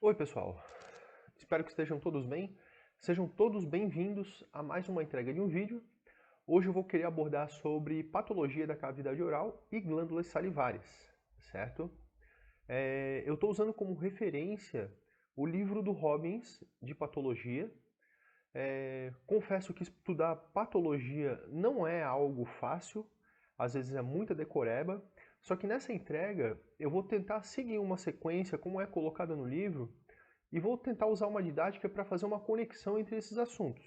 Oi, pessoal. Espero que estejam todos bem. Sejam todos bem-vindos a mais uma entrega de um vídeo. Hoje eu vou querer abordar sobre patologia da cavidade oral e glândulas salivares, certo? Eu estou usando como referência o livro do Robbins de patologia. Confesso que estudar patologia não é algo fácil, às vezes é muita decoreba, só que nessa entrega eu vou tentar seguir uma sequência como é colocada no livro e vou tentar usar uma didática para fazer uma conexão entre esses assuntos,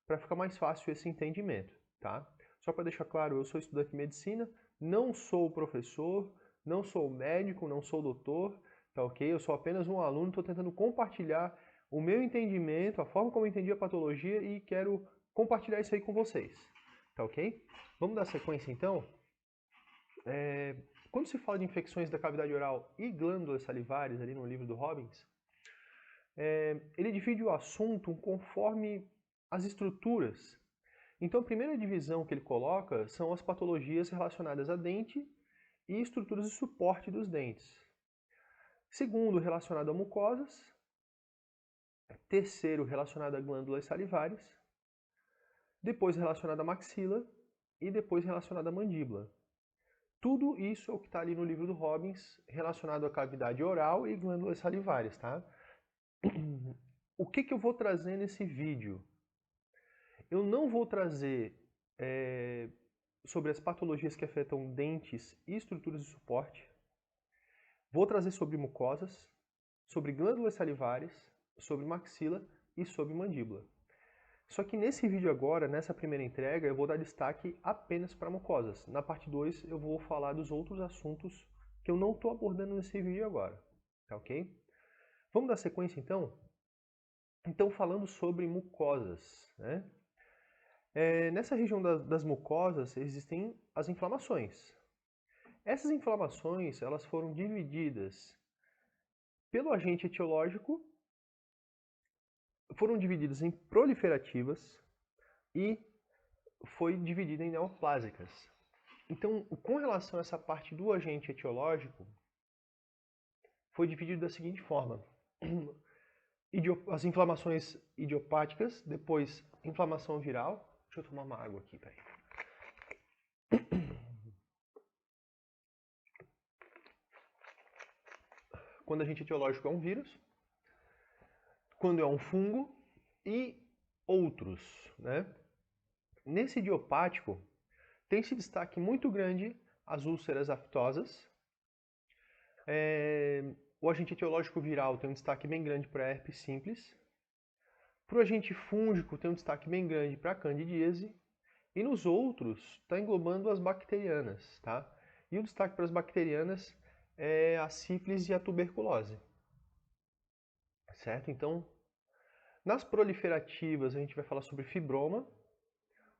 para ficar mais fácil esse entendimento, tá? Só para deixar claro, eu sou estudante de medicina, não sou professor, não sou médico, não sou doutor, tá ok? Eu sou apenas um aluno, estou tentando compartilhar o meu entendimento, a forma como eu entendi a patologia e quero compartilhar isso aí com vocês, tá ok? Vamos dar sequência então? Quando se fala de infecções da cavidade oral e glândulas salivares, ali no livro do Robbins, ele divide o assunto conforme as estruturas. Então, a primeira divisão que ele coloca são as patologias relacionadas a dente e estruturas de suporte dos dentes. Segundo, relacionado a mucosas. Terceiro, relacionado a glândulas salivares. Depois, relacionado a maxila. E depois, relacionado à mandíbula. Tudo isso é o que está ali no livro do Robbins, relacionado à cavidade oral e glândulas salivares, tá? O que eu vou trazer nesse vídeo? Eu não vou trazer sobre as patologias que afetam dentes e estruturas de suporte. Vou trazer sobre mucosas, sobre glândulas salivares, sobre maxila e sobre mandíbula. Só que nesse vídeo agora, nessa primeira entrega, eu vou dar destaque apenas para mucosas. Na parte 2 eu vou falar dos outros assuntos que eu não estou abordando nesse vídeo agora, tá ok? Vamos dar sequência então? Então, falando sobre mucosas, né? Nessa região das mucosas existem as inflamações. Essas inflamações elas foram divididas pelo agente etiológico, foram divididas em proliferativas e foi dividida em neoplásicas. Então, com relação a essa parte do agente etiológico, foi dividido da seguinte forma: as inflamações idiopáticas, depois inflamação viral. Deixa eu tomar uma água aqui, peraí. Quando o agente etiológico é um vírus, quando é um fungo e outros, né? Nesse idiopático, tem-se destaque muito grande as úlceras aftosas. O agente etiológico viral tem um destaque bem grande para a herpes simples. Para o agente fúngico tem um destaque bem grande para a candidíase. E nos outros está englobando as bacterianas, tá? E o destaque para as bacterianas é a sífilis e a tuberculose. Certo? Então, nas proliferativas a gente vai falar sobre fibroma.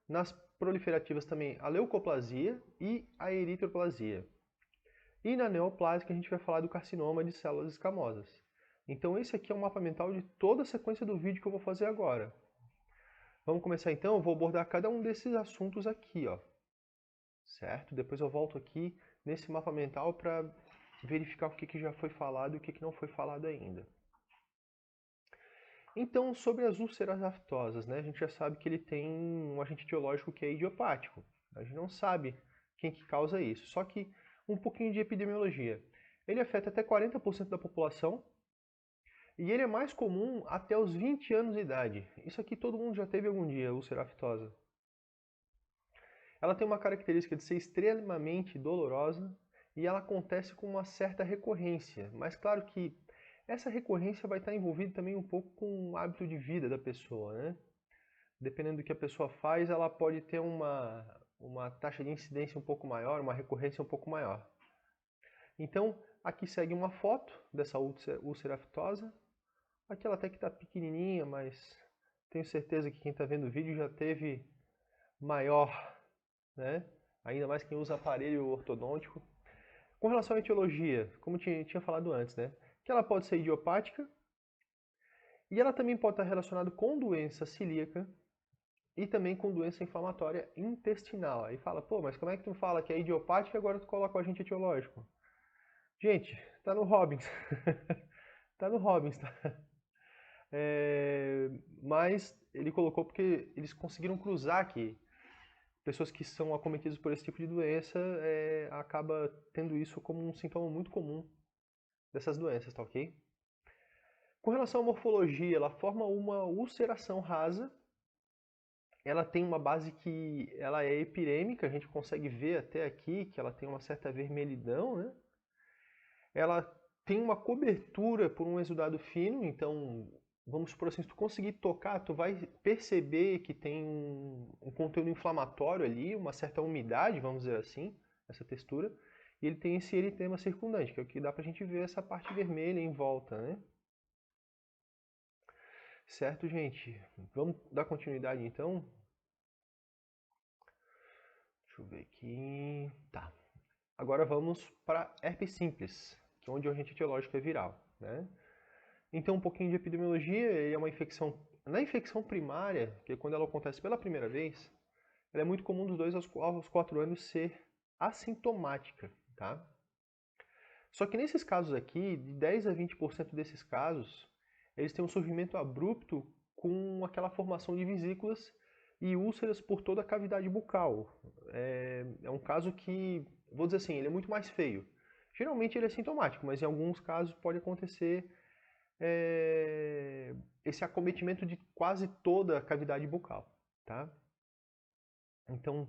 Nas proliferativas também a leucoplasia e a eritroplasia. E na neoplásica a gente vai falar do carcinoma de células escamosas. Então esse aqui é o mapa mental de toda a sequência do vídeo que eu vou fazer agora. Vamos começar então, eu vou abordar cada um desses assuntos aqui, ó. Certo? Depois eu volto aqui nesse mapa mental para verificar o que já foi falado e o que não foi falado ainda. Então, sobre as úlceras aftosas, né? A gente já sabe que ele tem um agente etiológico que é idiopático. A gente não sabe quem que causa isso. Só que um pouquinho de epidemiologia. Ele afeta até 40% da população e ele é mais comum até os 20 anos de idade. Isso aqui todo mundo já teve algum dia, úlcera aftosa. Ela tem uma característica de ser extremamente dolorosa e ela acontece com uma certa recorrência. Mas claro que essa recorrência vai estar envolvida também um pouco com o hábito de vida da pessoa, né? Dependendo do que a pessoa faz, ela pode ter uma taxa de incidência um pouco maior, uma recorrência um pouco maior. Então, aqui segue uma foto dessa úlcera aftosa. Aqui ela até que está pequenininha, mas tenho certeza que quem está vendo o vídeo já teve maior, né? Ainda mais quem usa aparelho ortodôntico. Com relação à etiologia, como tinha falado antes, né? Que ela pode ser idiopática e ela também pode estar relacionada com doença celíaca e também com doença inflamatória intestinal. Aí fala, pô, mas como é que tu fala que é idiopática e agora tu coloca o agente etiológico? Gente, tá no Robbins. Tá no Robbins, tá? Mas ele colocou porque eles conseguiram cruzar que pessoas que são acometidas por esse tipo de doença acaba tendo isso como um sintoma muito comum dessas doenças, tá ok? Com relação à morfologia, ela forma uma ulceração rasa. Ela tem uma base que ela é epirêmica, a gente consegue ver até aqui que ela tem uma certa vermelhidão, né? Ela tem uma cobertura por um exudado fino, então, vamos supor assim, se tu conseguir tocar, tu vai perceber que tem um conteúdo inflamatório ali, uma certa umidade, vamos dizer assim, essa textura, e ele tem esse eritema circundante, que é o que dá pra gente ver essa parte vermelha em volta, né? Certo, gente? Vamos dar continuidade então? Deixa eu ver aqui. Tá. Agora vamos para herpes simples, que é onde o agente etiológico é viral, né? Então, um pouquinho de epidemiologia, ele é uma infecção. Na infecção primária, que é quando ela acontece pela primeira vez, ela é muito comum dos 2 aos 4 anos ser assintomática, tá? Só que nesses casos aqui, de 10 a 20% desses casos, eles têm um surgimento abrupto com aquela formação de vesículas e úlceras por toda a cavidade bucal. É um caso que, vou dizer assim, ele é muito mais feio. Geralmente ele é sintomático, mas em alguns casos pode acontecer esse acometimento de quase toda a cavidade bucal, tá? Então,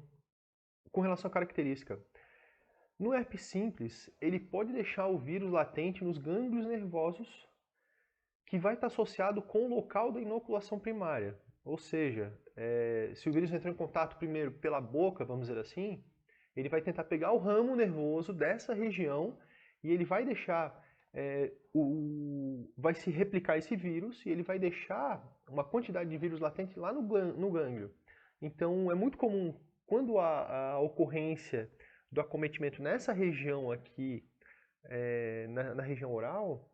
com relação à característica, no herpes simples, ele pode deixar o vírus latente nos gânglios nervosos, que vai estar associado com o local da inoculação primária. Ou seja, se o vírus entrar em contato primeiro pela boca, vamos dizer assim, ele vai tentar pegar o ramo nervoso dessa região e ele vai deixar vai se replicar esse vírus e ele vai deixar uma quantidade de vírus latente lá no gânglio. Então é muito comum quando há a ocorrência do acometimento nessa região aqui, na região oral,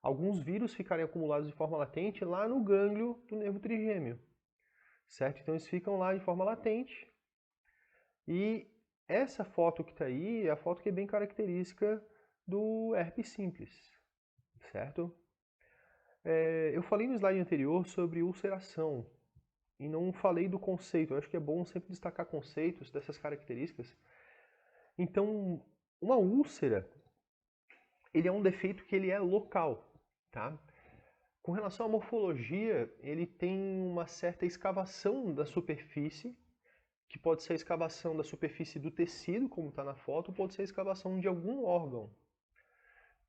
alguns vírus ficarem acumulados de forma latente lá no gânglio do nervo trigêmeo, certo? Então eles ficam lá de forma latente e essa foto que está aí é a foto que é bem característica do herpes simples, certo? Eu falei no slide anterior sobre ulceração e não falei do conceito. Eu acho que é bom sempre destacar conceitos dessas características. Então, uma úlcera, ele é um defeito que ele é local, tá? Com relação à morfologia, ele tem uma certa escavação da superfície, que pode ser a escavação da superfície do tecido, como está na foto, ou pode ser a escavação de algum órgão,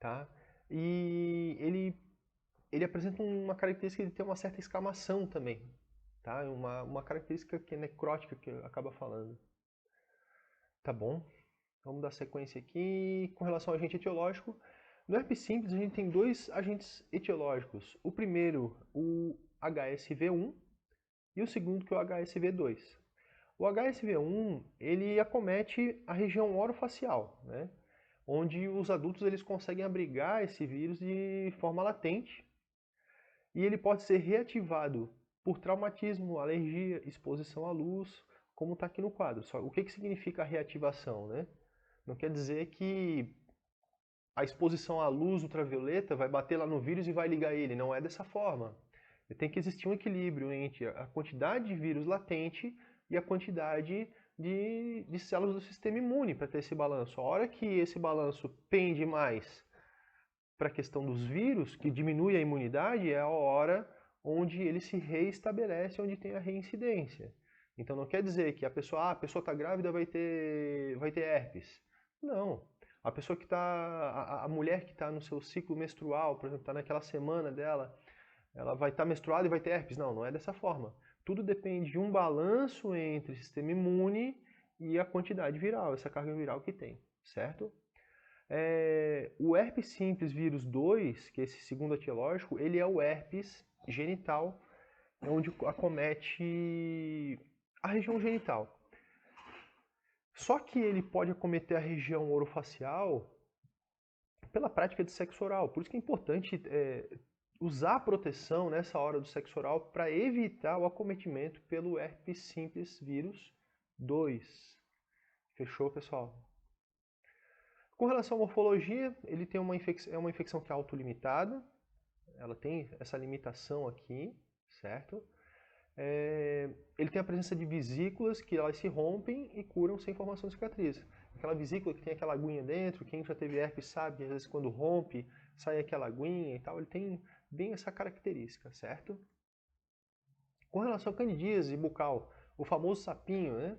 tá? E ele apresenta uma característica de ter uma certa escamação também, tá? Uma característica que é necrótica, que acaba falando. Tá bom? Vamos dar sequência aqui. Com relação ao agente etiológico, no herpes simples a gente tem 2 agentes etiológicos. O primeiro, o HSV1, e o segundo, que é o HSV2. O HSV1, ele acomete a região orofacial, né? Onde os adultos eles conseguem abrigar esse vírus de forma latente e ele pode ser reativado por traumatismo, alergia, exposição à luz, como está aqui no quadro. Só, o que significa a reativação, né? Não quer dizer que a exposição à luz ultravioleta vai bater lá no vírus e vai ligar ele. Não é dessa forma. Tem que existir um equilíbrio entre a quantidade de vírus latente e a quantidade de células do sistema imune para ter esse balanço. A hora que esse balanço pende mais para a questão dos vírus, que diminui a imunidade, é a hora onde ele se reestabelece, onde tem a reincidência. Então não quer dizer que a pessoa está grávida vai ter herpes. Não. A pessoa que está, a mulher que está no seu ciclo menstrual, por exemplo, está naquela semana dela, ela vai estar menstruada e vai ter herpes. Não, não é dessa forma. Tudo depende de um balanço entre sistema imune e a quantidade viral, essa carga viral que tem, certo? O herpes simples vírus 2, que é esse segundo etiológico, ele é o herpes genital, onde acomete a região genital. Só que ele pode acometer a região orofacial pela prática de sexo oral. Por isso que é importante usar a proteção nessa hora do sexo oral para evitar o acometimento pelo herpes simples vírus 2. Fechou, pessoal? Com relação à morfologia, ele tem uma infecção que é autolimitada, ela tem essa limitação aqui, certo? Ele tem a presença de vesículas que elas se rompem e curam sem formação de cicatriz. Aquela vesícula que tem aquela aguinha dentro, quem já teve herpes sabe que às vezes quando rompe, sai aquela aguinha e tal, ele tem bem essa característica, certo? Com relação a candidíase bucal, o famoso sapinho, né?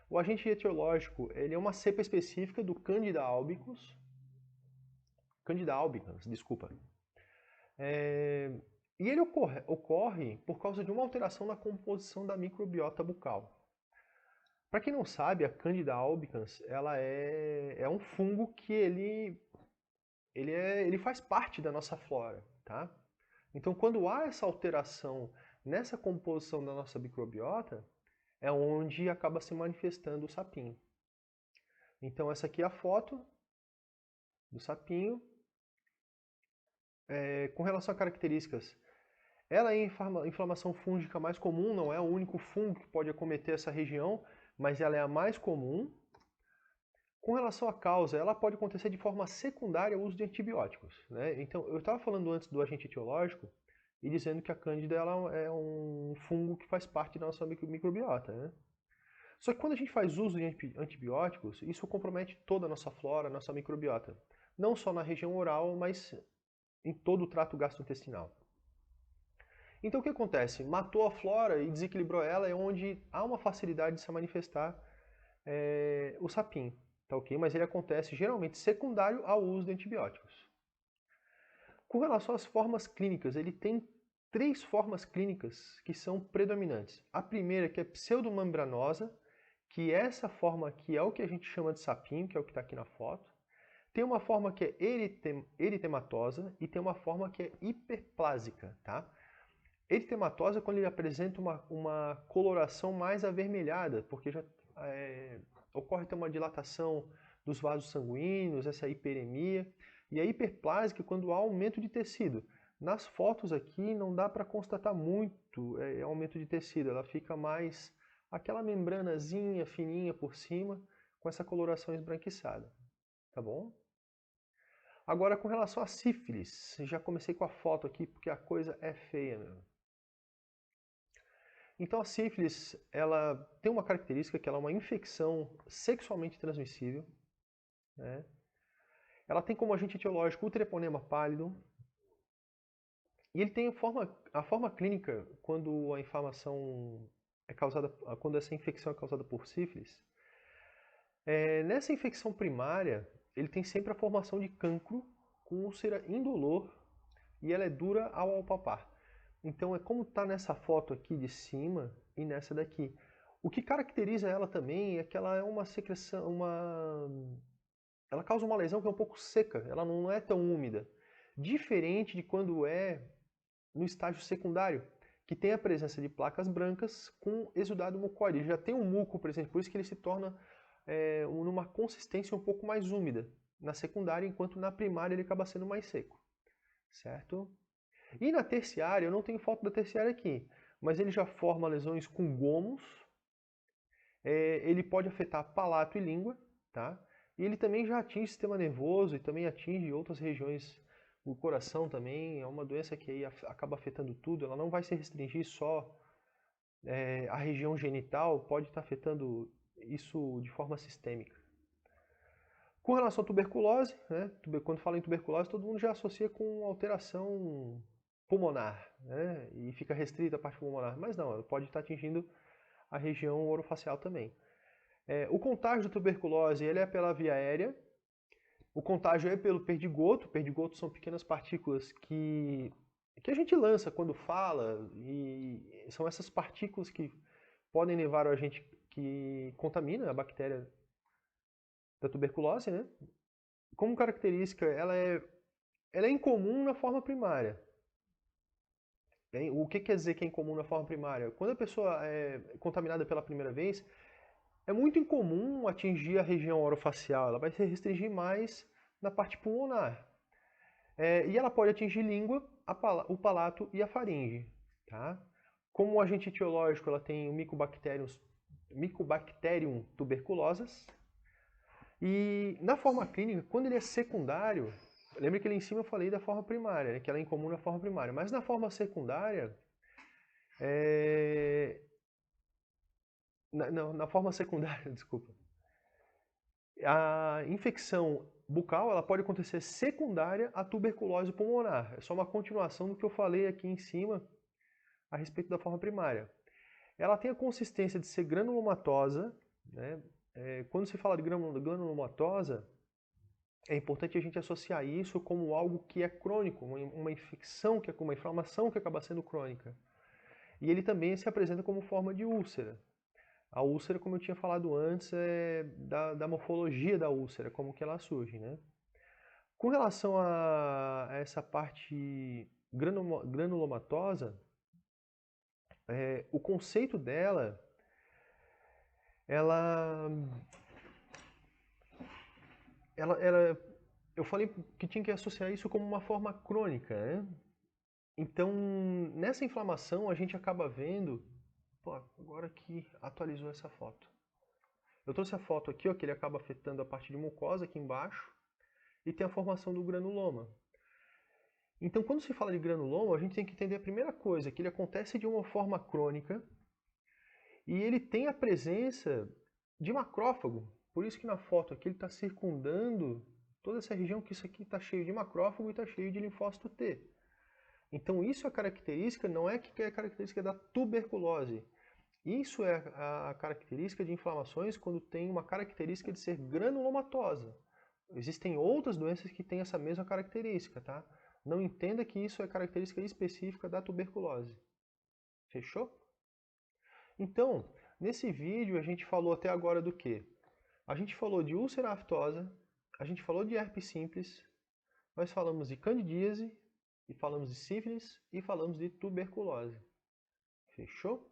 O agente etiológico, ele é uma cepa específica do Candida albicans, desculpa. E ele ocorre por causa de uma alteração na composição da microbiota bucal. Para quem não sabe, a Candida albicans, ela é um fungo que ele faz parte da nossa flora, tá? Então, quando há essa alteração nessa composição da nossa microbiota, é onde acaba se manifestando o sapinho. Então, essa aqui é a foto do sapinho. Com relação a características, ela é a inflamação fúngica mais comum, não é o único fungo que pode acometer essa região, mas ela é a mais comum. Com relação à causa, ela pode acontecer de forma secundária ao uso de antibióticos, né? Então, eu estava falando antes do agente etiológico e dizendo que a Cândida ela é um fungo que faz parte da nossa microbiota, né? Só que quando a gente faz uso de antibióticos, isso compromete toda a nossa flora, a nossa microbiota. Não só na região oral, mas em todo o trato gastrointestinal. Então o que acontece? Matou a flora e desequilibrou ela, é onde há uma facilidade de se manifestar o sapinho, tá ok? Mas ele acontece geralmente secundário ao uso de antibióticos. Com relação às formas clínicas, ele tem 3 formas clínicas que são predominantes. A primeira que é pseudomembranosa, que essa forma aqui é o que a gente chama de sapinho, que é o que está aqui na foto. Tem uma forma que é eritematosa e tem uma forma que é hiperplásica, tá? Eritematosa é quando ele apresenta uma coloração mais avermelhada, porque já ocorre ter uma dilatação dos vasos sanguíneos, essa hiperemia. E a hiperplásica é quando há aumento de tecido. Nas fotos aqui não dá para constatar muito aumento de tecido, ela fica mais aquela membranazinha fininha por cima, com essa coloração esbranquiçada, tá bom? Agora, com relação a sífilis, já comecei com a foto aqui porque a coisa é feia mesmo. Então a sífilis, ela tem uma característica que ela é uma infecção sexualmente transmissível, né? Ela tem como agente etiológico o treponema pálido, e ele tem a forma clínica quando a inflamação é causada, quando essa infecção é causada por sífilis. Nessa infecção primária, ele tem sempre a formação de cancro com úlcera indolor e ela é dura ao palpar. Então é como está nessa foto aqui de cima e nessa daqui. O que caracteriza ela também é que ela é uma secreção, ela causa uma lesão que é um pouco seca, ela não é tão úmida. Diferente de quando é no estágio secundário, que tem a presença de placas brancas com exudado mucoide. Ele já tem um muco presente, por isso que ele se torna numa consistência um pouco mais úmida na secundária, enquanto na primária ele acaba sendo mais seco, certo? E na terciária, eu não tenho foto da terciária aqui, mas ele já forma lesões com gomos, ele pode afetar palato e língua, tá? E ele também já atinge o sistema nervoso e também atinge outras regiões, o coração também, é uma doença que aí acaba afetando tudo, ela não vai se restringir só a região genital, pode estar afetando isso de forma sistêmica. Com relação à tuberculose, né, quando fala em tuberculose, todo mundo já associa com alteração pulmonar, né, e fica restrita a parte pulmonar, mas não, ela pode estar atingindo a região orofacial também. O contágio da tuberculose ele é pela via aérea, o contágio é pelo perdigoto são pequenas partículas que a gente lança quando fala, e são essas partículas que podem levar o agente que contamina a bactéria da tuberculose, né? Como característica, ela é incomum na forma primária. O que quer dizer que é incomum na forma primária? Quando a pessoa é contaminada pela primeira vez, é muito incomum atingir a região orofacial, ela vai se restringir mais na parte pulmonar. E ela pode atingir língua, o palato e a faringe. Tá? Como o agente etiológico, ela tem o Mycobacterium tuberculosas. E na forma clínica, quando ele é secundário, Lembra que ali em cima eu falei da forma primária, né, que ela é incomum na forma primária. Mas na forma secundária, na forma secundária, desculpa, a infecção bucal ela pode acontecer secundária à tuberculose pulmonar. É só uma continuação do que eu falei aqui em cima a respeito da forma primária. Ela tem a consistência de ser granulomatosa, né? Quando se fala de granulomatosa, é importante a gente associar isso como algo que é crônico, uma infecção, uma inflamação que acaba sendo crônica. E ele também se apresenta como forma de úlcera. A úlcera, como eu tinha falado antes, é da morfologia da úlcera, como que ela surge, né? Com relação a essa parte granulomatosa, o conceito dela, ela, eu falei que tinha que associar isso como uma forma crônica, né? Então, nessa inflamação, a gente acaba vendo, pô, agora que atualizou essa foto. Eu trouxe a foto aqui, ó, que ele acaba afetando a parte de mucosa aqui embaixo e tem a formação do granuloma. Então, quando se fala de granuloma, a gente tem que entender a primeira coisa, que ele acontece de uma forma crônica e ele tem a presença de macrófago. Por isso que na foto aqui ele está circundando toda essa região, que isso aqui está cheio de macrófago e está cheio de linfócito T. Então isso é característica, não é que é característica da tuberculose. Isso é a característica de inflamações quando tem uma característica de ser granulomatosa. Existem outras doenças que têm essa mesma característica, tá? Não entenda que isso é característica específica da tuberculose. Fechou? Então, nesse vídeo a gente falou até agora do quê? A gente falou de úlcera aftosa, a gente falou de herpes simples, nós falamos de candidíase, e falamos de sífilis e falamos de tuberculose. Fechou?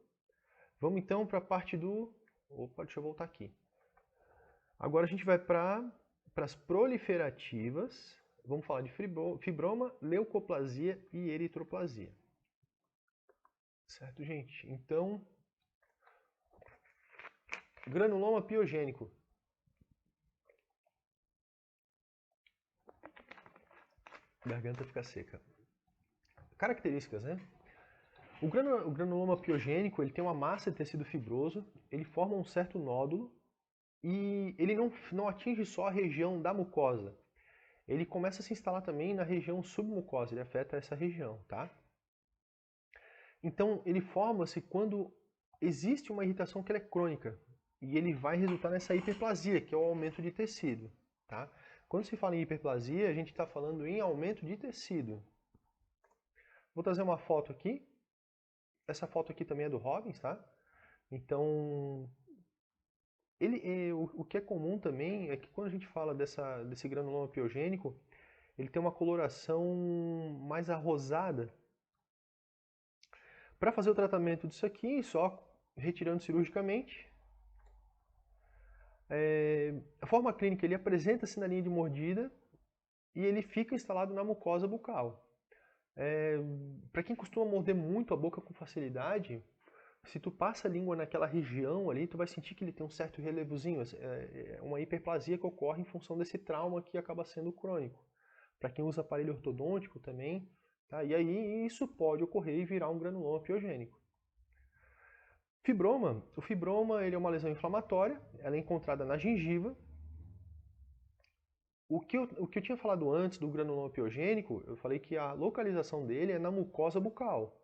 Vamos então para a parte do... Opa, deixa eu voltar aqui. Agora a gente vai para as proliferativas. Vamos falar de fibroma, leucoplasia e eritroplasia. Certo, gente? Então, granuloma piogênico. A garganta fica seca. Características, né? O granuloma piogênico ele tem uma massa de tecido fibroso, ele forma um certo nódulo e ele não atinge só a região da mucosa. Ele começa a se instalar também na região submucosa, ele afeta essa região, tá? Então, ele forma-se quando existe uma irritação que é crônica e ele vai resultar nessa hiperplasia, que é o aumento de tecido, tá? Quando se fala em hiperplasia, a gente está falando em aumento de tecido. Vou trazer uma foto aqui. Essa foto aqui também é do Robbins, tá? Então, o que é comum também é que quando a gente fala desse granuloma piogênico, ele tem uma coloração mais arrosada. Para fazer o tratamento disso aqui, só retirando cirurgicamente. A forma clínica, ele apresenta-se na linha de mordida e ele fica instalado na mucosa bucal. Para quem costuma morder muito a boca com facilidade, se tu passa a língua naquela região ali, tu vai sentir que ele tem um certo relevozinho. É uma hiperplasia que ocorre em função desse trauma que acaba sendo crônico. Para quem usa aparelho ortodôntico também, tá? E aí isso pode ocorrer e virar um granuloma piogênico. Fibroma. O fibroma ele é uma lesão inflamatória, ela é encontrada na gengiva. O que eu tinha falado antes do granuloma piogênico, eu falei que a localização dele é na mucosa bucal.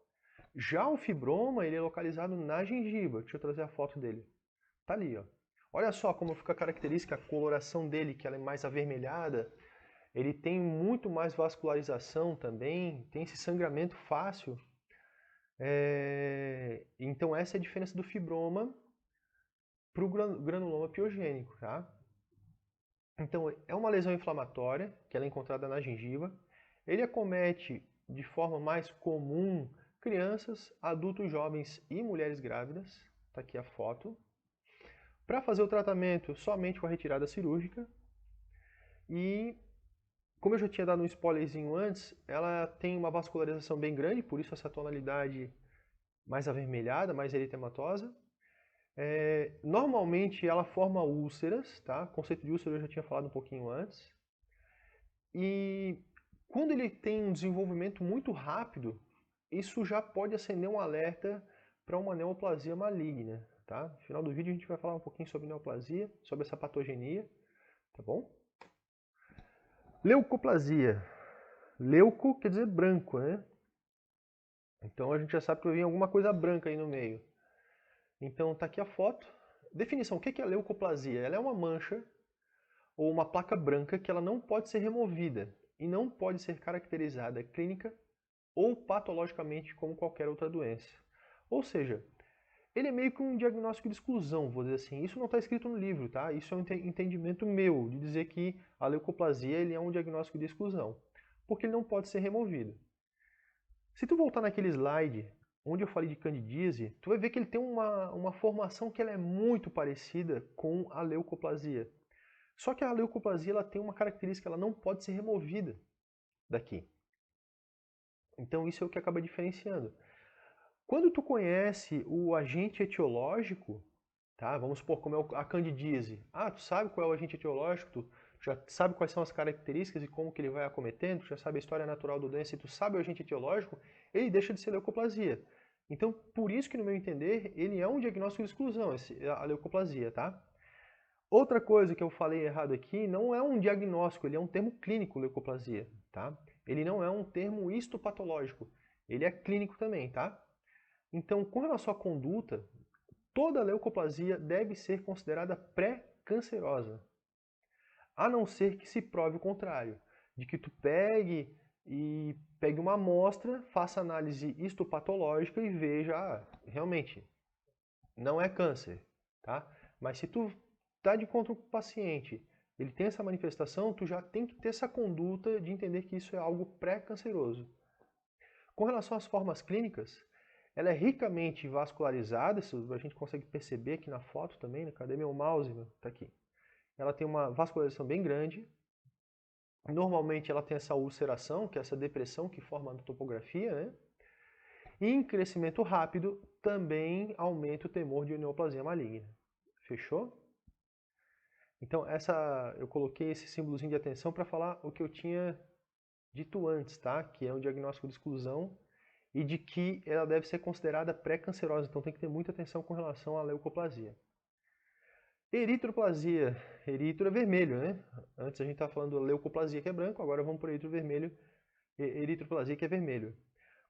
Já o fibroma, ele é localizado na gengiva. Deixa eu trazer a foto dele. Tá ali, ó. Olha só como fica característica a coloração dele, que ela é mais avermelhada. Ele tem muito mais vascularização também, tem esse sangramento fácil. Então essa é a diferença do fibroma para o granuloma piogênico, tá? Então é uma lesão inflamatória, que ela é encontrada na gengiva. Ele acomete de forma mais comum crianças, adultos jovens e mulheres grávidas. Está aqui a foto. Para fazer o tratamento, somente com a retirada cirúrgica. E, como eu já tinha dado um spoilerzinho antes, ela tem uma vascularização bem grande, por isso essa tonalidade mais avermelhada, mais eritematosa. Normalmente ela forma úlceras, tá? O conceito de úlcera eu já tinha falado um pouquinho antes. E Quando ele tem um desenvolvimento muito rápido, isso já pode acender um alerta para uma neoplasia maligna, tá? No final do vídeo a gente vai falar um pouquinho sobre neoplasia, sobre essa patogenia, tá bom? Leucoplasia. Leuco quer dizer branco, né? Então a gente já sabe que vai vir alguma coisa branca aí no meio. Então tá aqui a foto. Definição, o que é leucoplasia? Ela é uma mancha ou uma placa branca que ela não pode ser removida e não pode ser caracterizada clínica ou patologicamente como qualquer outra doença. Ou seja, ele é meio que um diagnóstico de exclusão, vou dizer assim. Isso não está escrito no livro, tá? Isso é um entendimento meu, de dizer que a leucoplasia ele é um diagnóstico de exclusão, porque ele não pode ser removido. Se tu voltar naquele slide onde eu falei de candidíase, tu vai ver que ele tem uma formação que ela é muito parecida com a leucoplasia. Só que a leucoplasia ela tem uma característica, ela não pode ser removida daqui. Então isso é o que acaba diferenciando. Quando tu conhece o agente etiológico, tá? Vamos supor como é a candidíase. Ah, tu sabe qual é o agente etiológico, tu já sabe quais são as características e como que ele vai acometendo, tu já sabe a história natural do doença e tu sabe o agente etiológico, ele deixa de ser leucoplasia. Então, por isso que no meu entender, ele é um diagnóstico de exclusão, a leucoplasia, tá? Outra coisa que eu falei errado aqui, não é um diagnóstico, ele é um termo clínico, leucoplasia, tá? Ele não é um termo histopatológico, ele é clínico também, tá? Então, com relação à conduta, toda leucoplasia deve ser considerada pré-cancerosa, a não ser que se prove o contrário, de que tu pegue uma amostra, faça análise histopatológica e veja, realmente, não é câncer, tá? Mas se tu tá de encontro com o paciente, ele tem essa manifestação, tu já tem que ter essa conduta de entender que isso é algo pré-canceroso. Com relação às formas clínicas, ela é ricamente vascularizada, isso a gente consegue perceber aqui na foto também, né? Cadê meu mouse? Tá aqui. Ela tem uma vascularização bem grande. Normalmente ela tem essa ulceração, que é essa depressão que forma a topografia, né? E em crescimento rápido também aumenta o temor de neoplasia maligna. Fechou? Então eu coloquei esse símbolozinho de atenção para falar o que eu tinha dito antes, tá? Que é um diagnóstico de exclusão e de que ela deve ser considerada pré-cancerosa, então tem que ter muita atenção com relação à leucoplasia. Eritroplasia. Eritro é vermelho, né? Antes a gente estava falando da leucoplasia, que é branco, agora vamos para o eritro vermelho, eritroplasia, que é vermelho.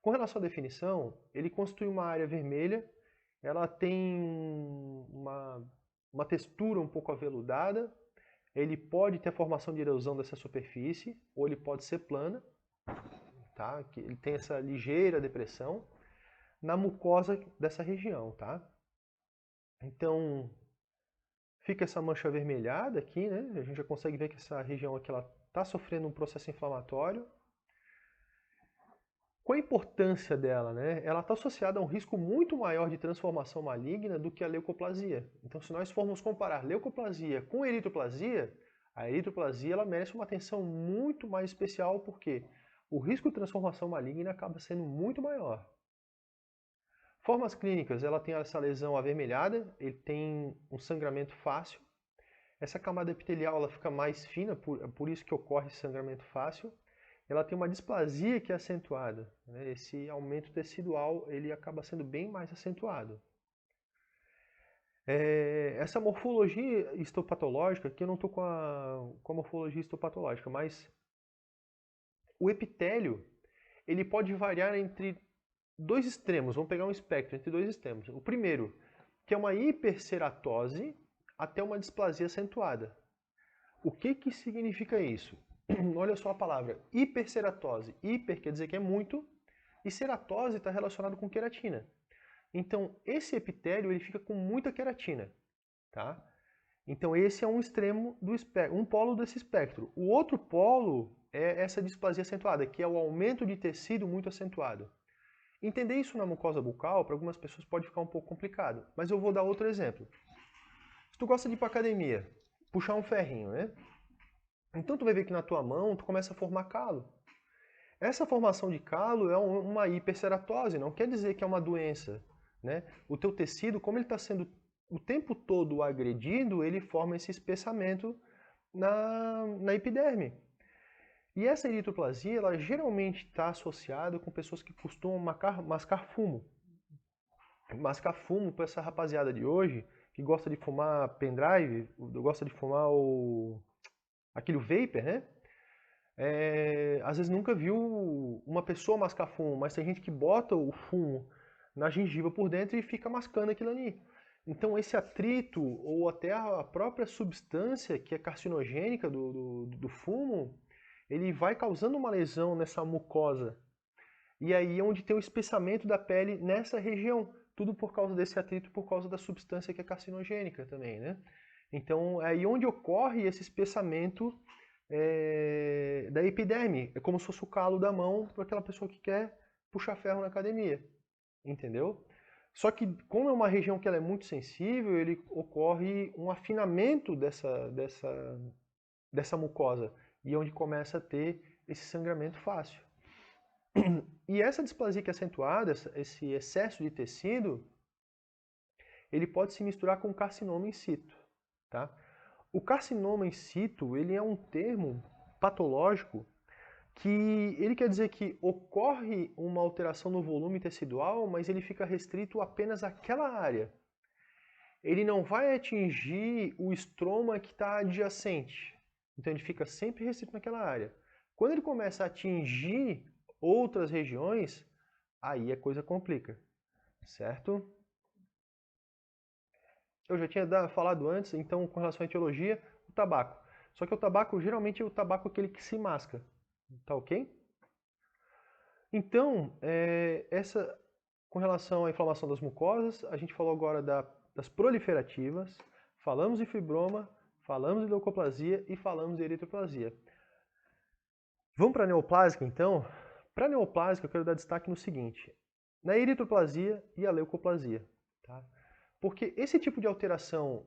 Com relação à definição, ele constitui uma área vermelha, ela tem uma textura um pouco aveludada, ele pode ter a formação de erosão dessa superfície, ou ele pode ser plana, tá? Ele tem essa ligeira depressão na mucosa dessa região, tá? Então, fica essa mancha avermelhada aqui, né? A gente já consegue ver que essa região aqui ela está sofrendo um processo inflamatório. Qual a importância dela, né? Ela está associada a um risco muito maior de transformação maligna do que a leucoplasia. Então, se nós formos comparar leucoplasia com eritroplasia, a eritroplasia ela merece uma atenção muito mais especial porque o risco de transformação maligna acaba sendo muito maior. Formas clínicas, ela tem essa lesão avermelhada, ele tem um sangramento fácil. Essa camada epitelial ela fica mais fina, por isso que ocorre esse sangramento fácil. Ela tem uma displasia que é acentuada, né? Esse aumento tecidual ele acaba sendo bem mais acentuado. Essa morfologia histopatológica, aqui eu não estou com a morfologia histopatológica, mas o epitélio ele pode variar entre dois extremos, vamos pegar um espectro entre dois extremos. O primeiro, que é uma hiperceratose até uma displasia acentuada. O que significa isso? Olha só a palavra, hiperceratose. Hiper quer dizer que é muito, e ceratose está relacionado com queratina. Então, esse epitélio ele fica com muita queratina, tá? Então, esse é um extremo do espectro, um polo desse espectro. O outro polo é essa displasia acentuada, que é o aumento de tecido muito acentuado. Entender isso na mucosa bucal, para algumas pessoas pode ficar um pouco complicado, mas eu vou dar outro exemplo. Se tu gosta de ir para academia, puxar um ferrinho, né? Então tu vai ver que na tua mão tu começa a formar calo. Essa formação de calo é uma hiperceratose, não quer dizer que é uma doença, né? O teu tecido, como ele está sendo o tempo todo agredido, ele forma esse espessamento na epiderme. E essa eritroplasia, ela geralmente está associada com pessoas que costumam mascar fumo. Mascar fumo para essa rapaziada de hoje, que gosta de fumar pendrive, gosta de fumar aquele vapor, né? Às vezes nunca viu uma pessoa mascar fumo, mas tem gente que bota o fumo na gengiva por dentro e fica mascando aquilo ali. Então esse atrito, ou até a própria substância que é carcinogênica do fumo, ele vai causando uma lesão nessa mucosa. E aí é onde tem o espessamento da pele nessa região. Tudo por causa desse atrito, por causa da substância que é carcinogênica também, né? Então é aí onde ocorre esse espessamento da epiderme. É como se fosse o calo da mão para aquela pessoa que quer puxar ferro na academia. Entendeu? Só que, como é uma região que ela é muito sensível, ele ocorre um afinamento dessa mucosa. E é onde começa a ter esse sangramento fácil. E essa displasia que é acentuada, esse excesso de tecido, ele pode se misturar com carcinoma in situ. Tá? O carcinoma in situ, ele é um termo patológico que ele quer dizer que ocorre uma alteração no volume tecidual, mas ele fica restrito apenas àquela área. Ele não vai atingir o estroma que está adjacente. Então ele fica sempre restrito naquela área. Quando ele começa a atingir outras regiões, aí a coisa complica, certo? Eu já tinha falado antes, então, com relação à etiologia, o tabaco. Só que o tabaco, geralmente, é o tabaco aquele que se masca. Tá ok? Então, com relação à inflamação das mucosas, a gente falou agora das proliferativas, falamos de fibroma, falamos de leucoplasia e falamos de eritroplasia. Vamos para a neoplásica, então? Para a neoplásica, eu quero dar destaque no seguinte: na eritroplasia e a leucoplasia. Tá? Porque esse tipo de alteração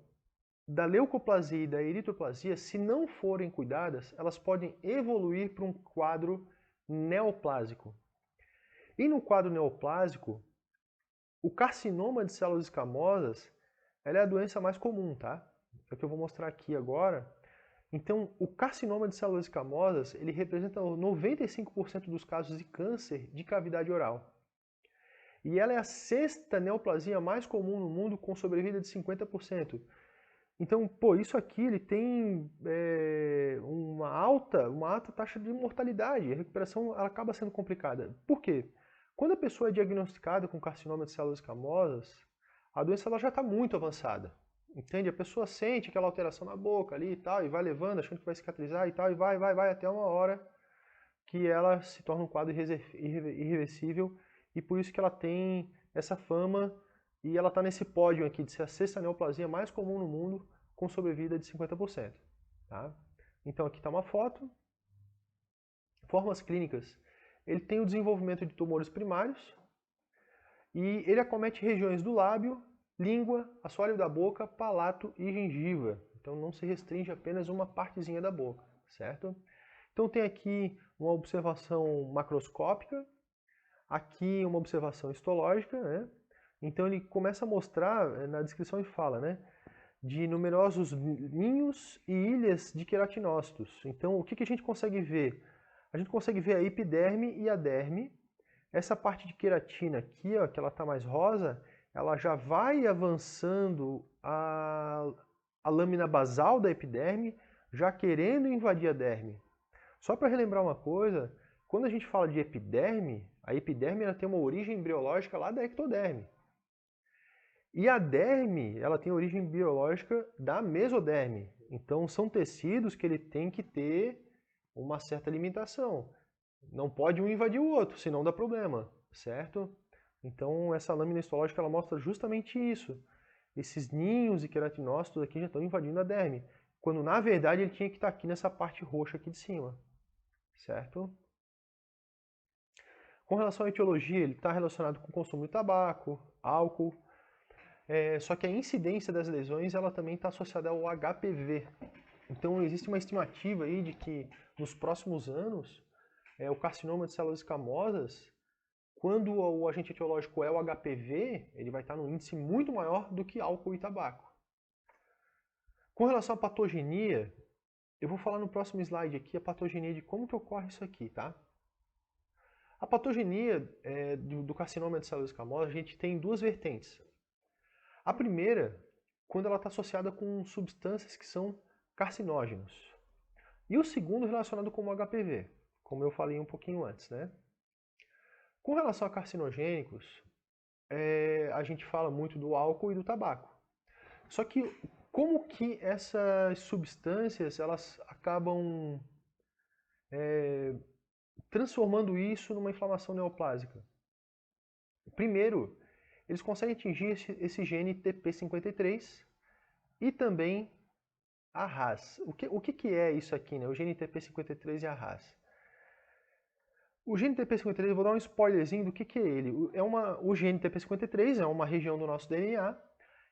da leucoplasia e da eritroplasia, se não forem cuidadas, elas podem evoluir para um quadro neoplásico. E no quadro neoplásico, o carcinoma de células escamosas, ela é a doença mais comum, tá? É o que eu vou mostrar aqui agora. Então, o carcinoma de células escamosas, ele representa 95% dos casos de câncer de cavidade oral. E ela é a sexta neoplasia mais comum no mundo, com sobrevida de 50%. Então, isso aqui ele tem uma alta taxa de mortalidade. A recuperação ela acaba sendo complicada. Por quê? Quando a pessoa é diagnosticada com carcinoma de células escamosas, a doença ela já está muito avançada. Entende? A pessoa sente aquela alteração na boca ali e tal, e vai levando, achando que vai cicatrizar e tal, e vai até uma hora que ela se torna um quadro irreversível, e por isso que ela tem essa fama, e ela está nesse pódio aqui de ser a sexta neoplasia mais comum no mundo, com sobrevida de 50%. Tá? Então aqui está uma foto. Formas clínicas. Ele tem o desenvolvimento de tumores primários, e ele acomete regiões do lábio, língua, assoalho da boca, palato e gengiva. Então não se restringe apenas uma partezinha da boca, certo? Então tem aqui uma observação macroscópica, aqui uma observação histológica, né? Então ele começa a mostrar, na descrição ele fala, né? De numerosos ninhos e ilhas de queratinócitos. Então o que a gente consegue ver? A gente consegue ver a epiderme e a derme. Essa parte de queratina aqui, ó, que ela está mais rosa, ela já vai avançando a lâmina basal da epiderme, já querendo invadir a derme. Só para relembrar uma coisa, quando a gente fala de epiderme, a epiderme ela tem uma origem embriológica lá da ectoderme. E a derme, ela tem origem biológica da mesoderme. Então são tecidos que ele tem que ter uma certa limitação. Não pode um invadir o outro, senão dá problema, certo? Então essa lâmina histológica ela mostra justamente isso. Esses ninhos e queratinócitos aqui já estão invadindo a derme, quando na verdade ele tinha que estar aqui nessa parte roxa aqui de cima, certo? Com relação à etiologia, ele está relacionado com o consumo de tabaco, álcool, só que a incidência das lesões ela também está associada ao HPV. Então existe uma estimativa aí de que nos próximos anos o carcinoma de células escamosas, quando o agente etiológico é o HPV, ele vai estar num índice muito maior do que álcool e tabaco. Com relação à patogenia, Eu vou falar no próximo slide aqui a patogenia de como que ocorre isso aqui, tá? A patogenia do carcinoma de células escamosas, a gente tem duas vertentes. A primeira, quando ela está associada com substâncias que são carcinógenos. E o segundo relacionado com o HPV, como eu falei um pouquinho antes, né? Com relação a carcinogênicos, a gente fala muito do álcool e do tabaco. Só que como que essas substâncias elas acabam transformando isso numa inflamação neoplásica? Primeiro, eles conseguem atingir esse gene TP53 e também a RAS. O que é isso aqui, né? O gene TP53 e a RAS. O gene TP53, eu vou dar um spoilerzinho do que é ele. O gene TP53 é uma região do nosso DNA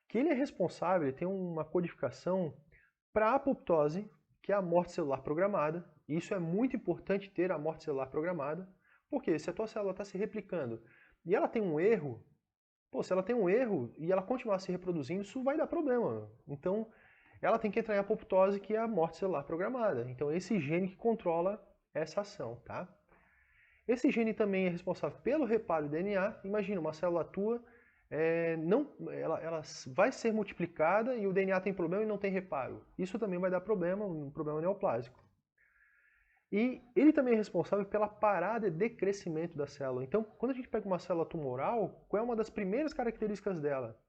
que ele é responsável, ele tem uma codificação para a apoptose, que é a morte celular programada. E isso é muito importante ter a morte celular programada, porque se a tua célula está se replicando e ela tem um erro, se ela tem um erro e ela continuar se reproduzindo, isso vai dar problema. Então, ela tem que entrar em apoptose, que é a morte celular programada. Então, esse gene que controla essa ação, tá? Esse gene também é responsável pelo reparo do DNA. Imagina, uma célula tua, ela vai ser multiplicada e o DNA tem problema e não tem reparo. Isso também vai dar problema, um problema neoplásico. E ele também é responsável pela parada de crescimento da célula. Então, quando a gente pega uma célula tumoral, qual é uma das primeiras características dela?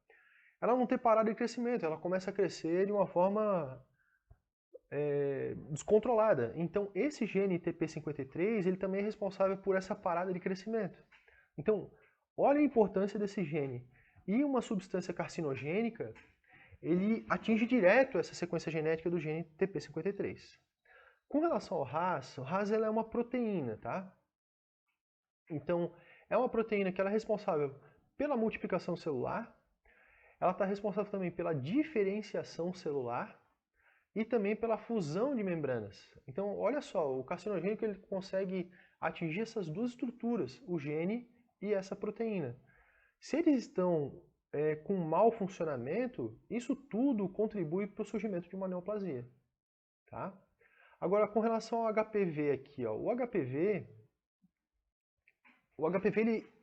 Ela não ter parada de crescimento, ela começa a crescer de uma forma descontrolada. Então, esse gene TP53, ele também é responsável por essa parada de crescimento. Então, olha a importância desse gene. E uma substância carcinogênica, ele atinge direto essa sequência genética do gene TP53. Com relação ao RAS, o RAS ela é uma proteína, tá? Então, é uma proteína que ela é responsável pela multiplicação celular, ela está responsável também pela diferenciação celular e também pela fusão de membranas. Então, olha só, o carcinogênico ele consegue atingir essas duas estruturas, o gene e essa proteína. Se eles estão com mau funcionamento, isso tudo contribui para o surgimento de uma neoplasia, tá? Agora, com relação ao HPV aqui, ó, o HPV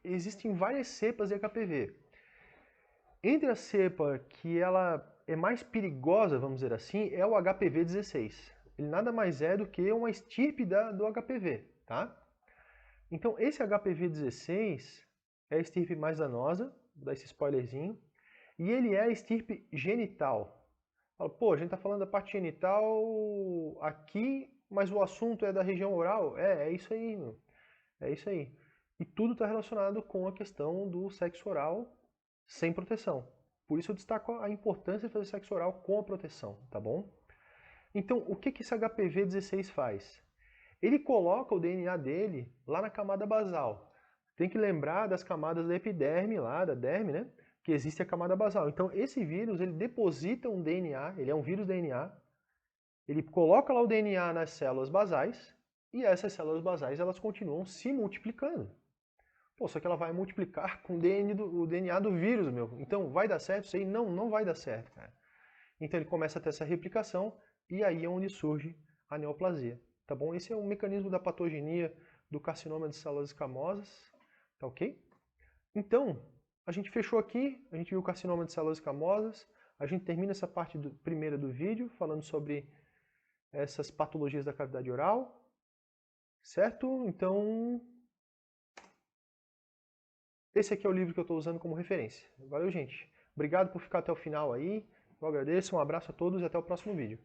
existem várias cepas de HPV. Entre a cepa que ela é mais perigosa, vamos dizer assim, é o HPV-16. Ele nada mais é do que uma estirpe do HPV, tá? Então, esse HPV-16 é a estirpe mais danosa, vou dar esse spoilerzinho, e ele é a estirpe genital. Pô, a gente tá falando da parte genital aqui, mas o assunto é da região oral? É isso aí, meu. É isso aí. E tudo está relacionado com a questão do sexo oral sem proteção. Por isso eu destaco a importância de fazer sexo oral com a proteção, tá bom? Então, o que esse HPV-16 faz? Ele coloca o DNA dele lá na camada basal. Tem que lembrar das camadas da epiderme, lá da derme, né? Que existe a camada basal. Então, esse vírus, ele deposita um DNA, ele é um vírus DNA, ele coloca lá o DNA nas células basais, e essas células basais, elas continuam se multiplicando. Pô, só que ela vai multiplicar com o DNA do vírus, meu. Então, vai dar certo isso aí? Não, não vai dar certo, cara. Então, ele começa a ter essa replicação, e aí é onde surge a neoplasia, tá bom? Esse é o mecanismo da patogenia do carcinoma de células escamosas, tá ok? Então, a gente fechou aqui, a gente viu o carcinoma de células escamosas, a gente termina essa parte primeira do vídeo, falando sobre essas patologias da cavidade oral, certo? Então, esse aqui é o livro que eu estou usando como referência. Valeu, gente. Obrigado por ficar até o final aí. Eu agradeço, um abraço a todos e até o próximo vídeo.